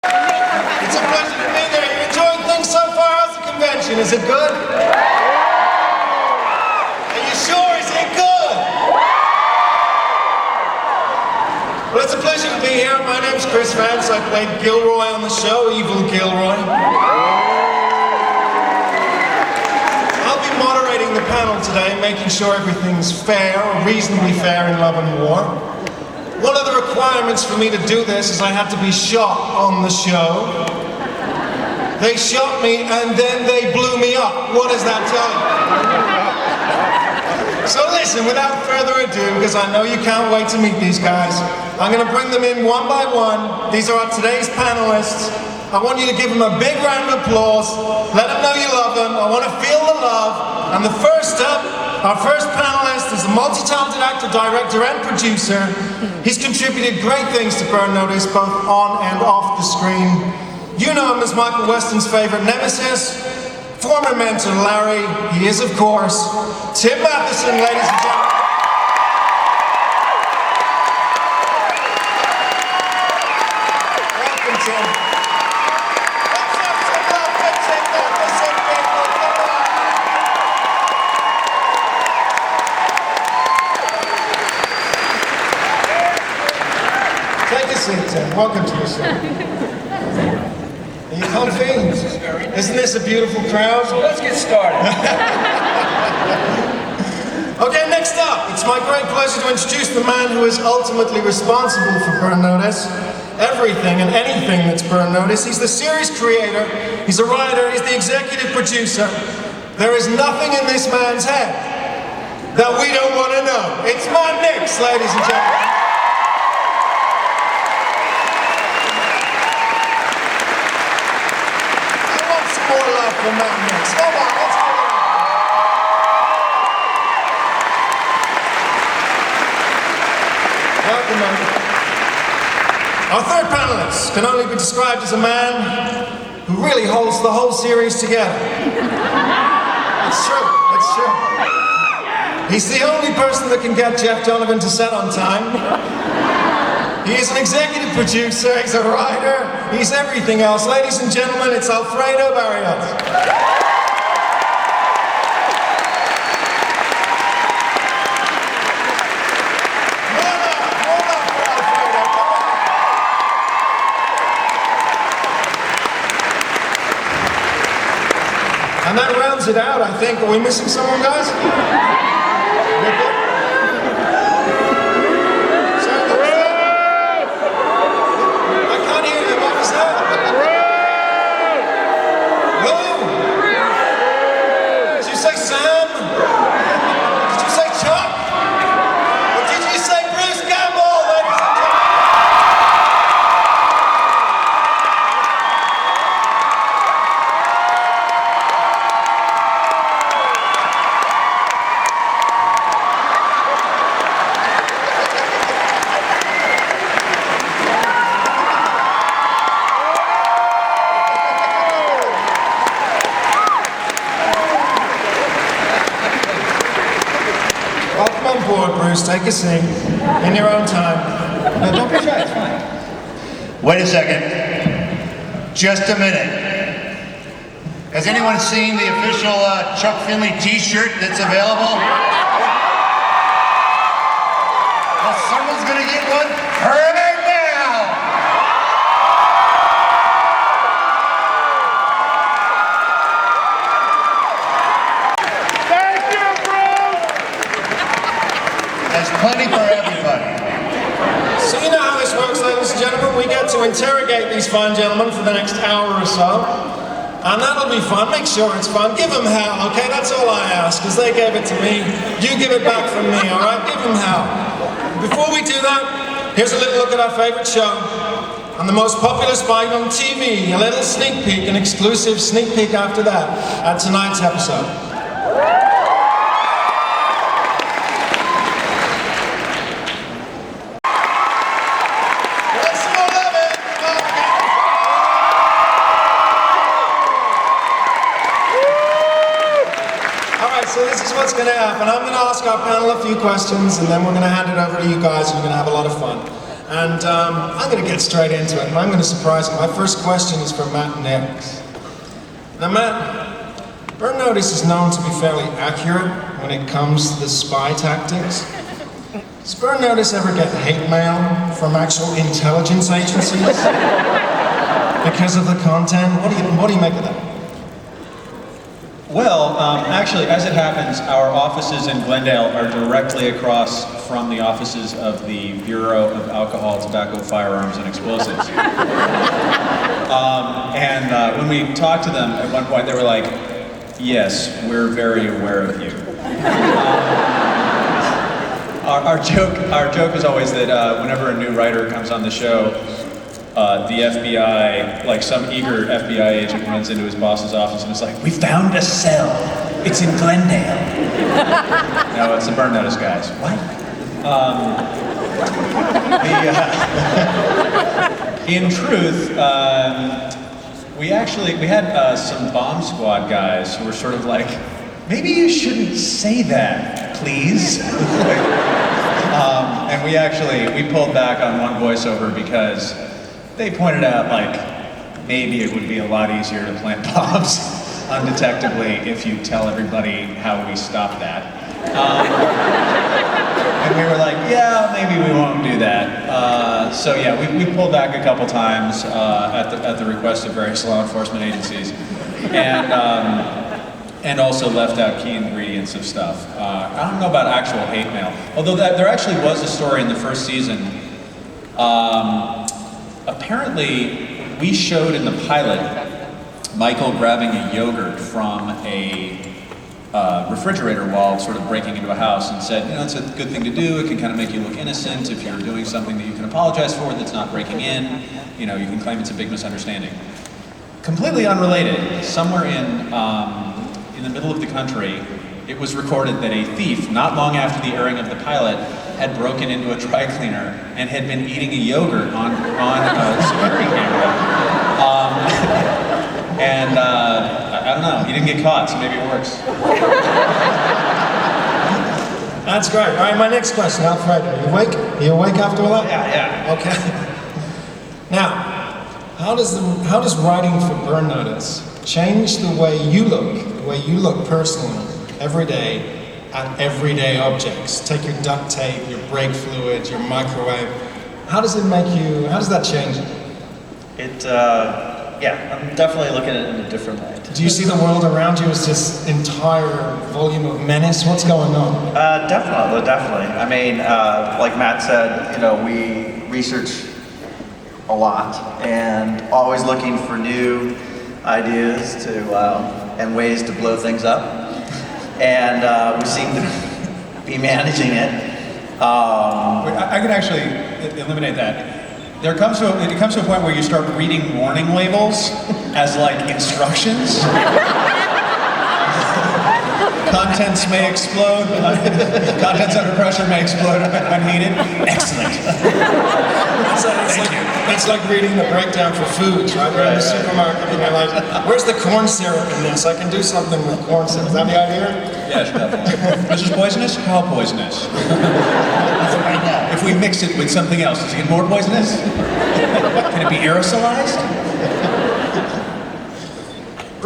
It's a pleasure to be there. You enjoying things so far? How's the convention? Is it good? Are you sure? Is it good? Well, it's a pleasure to be here. My name's Chris Vance. I played Gilroy on the show, Evil Gilroy. I'll be moderating the panel today, making sure everything's fair, or reasonably fair in Love and War. One of the requirements for me to do this is I had to be shot on the show. They shot me and then they blew me up. What does that tell you? So listen, without further ado, because I know you can't wait to meet these guys, I'm going to bring them in one by one. These are our today's panelists. I want you to give them a big round of applause. Let them know you love them. I want to feel the love. And the first up, our first panelist is a multi-talented actor, director, and producer. He's contributed great things to Burn Notice, both on and off the screen. You know him as Michael Weston's favorite nemesis, former mentor Larry. He is, of course, Tim Matheson, ladies and gentlemen. Welcome, Tim. Let's have some love for Tim Matheson, people. Come on. Take a seat, Tim. Welcome to your show. Are you comfy? Isn't this a beautiful crowd? So let's get started. Okay, next up, it's my great pleasure to introduce the man who is ultimately responsible for Burn Notice. Everything and anything that's Burn Notice. He's the series creator, he's a writer, he's the executive producer. There is nothing in this man's head that we don't want to know. It's Matt Nix, ladies and gentlemen. More love for Matt Nix. Come on, let's give it up. Welcome, man. Our third panelist can only be described as a man who really holds the whole series together. It's true, it's true. He's the only person that can get Jeff Donovan to set on time. He is an executive producer, he's a writer, he's everything else. Ladies and gentlemen, it's Alfredo Barrios. More love for Alfredo, come on. And that rounds it out, I think. Are we missing someone, guys? We're good? Did you say Sam? Did you say Chuck? Or did you say Bruce Campbell, ladies and gentlemen? Welcome on board, Bruce. Take a seat in your own time. No, don't be shy, it's fine. Wait a second. Just a minute. Has anyone seen the official Chuck Finley t-shirt that's available? Well, someone's gonna get one right now! Thank you, Bruce! There's plenty for everybody. So you know how this works, ladies and gentlemen. We get to interrogate these fine gentlemen for the next hour or so. And that'll be fun. Make sure it's fun. Give them hell, okay? That's all I ask, because they gave it to me. You give it back from me, all right? Give them hell. Before we do that, here's a little look at our favorite show. And the most popular spite on TV. A little sneak peek, an exclusive sneak peek after that at tonight's episode. So this is what's going to happen. I'm going to ask our panel a few questions, and then we're going to hand it over to you guys, and we're going to have a lot of fun. And I'm going to get straight into it, and I'm going to surprise you. My first question is for Matt Nix. Now, Matt, Burn Notice is known to be fairly accurate when it comes to the spy tactics. Does Burn Notice ever get hate mail from actual intelligence agencies because of the content? What do you make of that? Well, actually, as it happens, our offices in Glendale are directly across from the offices of the Bureau of Alcohol, Tobacco, Firearms, and Explosives. When we talked to them at one point, they were like, "Yes, we're very aware of you." Our joke is always that whenever a new writer comes on the show, the FBI, like some eager FBI agent runs into his boss's office and is like, "We found a cell. It's in Glendale." No, it's the Burn Notice guys. What? In truth, we had some bomb squad guys who were sort of like, "Maybe you shouldn't say that, please." And we pulled back on one voiceover because they pointed out, like, maybe it would be a lot easier to plant bombs undetectably if you tell everybody how we stop that. And we were like, yeah, maybe we won't do that. So yeah, we pulled back a couple times at the request of various law enforcement agencies, and also left out key ingredients of stuff. I don't know about actual hate mail, although there actually was a story in the first season. Apparently, we showed in the pilot Michael grabbing a yogurt from a refrigerator while sort of breaking into a house and said, you know, it's a good thing to do. It can kind of make you look innocent if you're doing something that you can apologize for that's not breaking in. You know, you can claim it's a big misunderstanding. Completely unrelated, somewhere in the middle of the country, it was recorded that a thief, not long after the airing of the pilot, had broken into a dry cleaner and had been eating a yogurt on a security camera. I don't know, he didn't get caught, so maybe it works. That's great. All right, my next question, Alfredo. Are you awake? Are you awake after all that? Yeah. Okay. Now, how does writing for Burn Notice change the way you look personally every day at everyday objects? Take your duct tape, your brake fluid, your microwave. How does that change it? I'm definitely looking at it in a different light. Do you see the world around you as this entire volume of menace? What's going on? Definitely. I mean, like Matt said, you know, we research a lot and always looking for new ideas and ways to blow things up. And we seem to be managing it. I could actually eliminate that. It comes to a point where you start reading warning labels as like instructions. Contents may explode. Contents under pressure may explode when heated. Excellent. It's like reading the breakdown for foods, right? You're in the supermarket and you're like, where's the corn syrup in this? I can do something with corn syrup. Is that the idea? Yes, definitely. This is poisonous? How poisonous? If we mix it with something else, does it get more poisonous? Can it be aerosolized?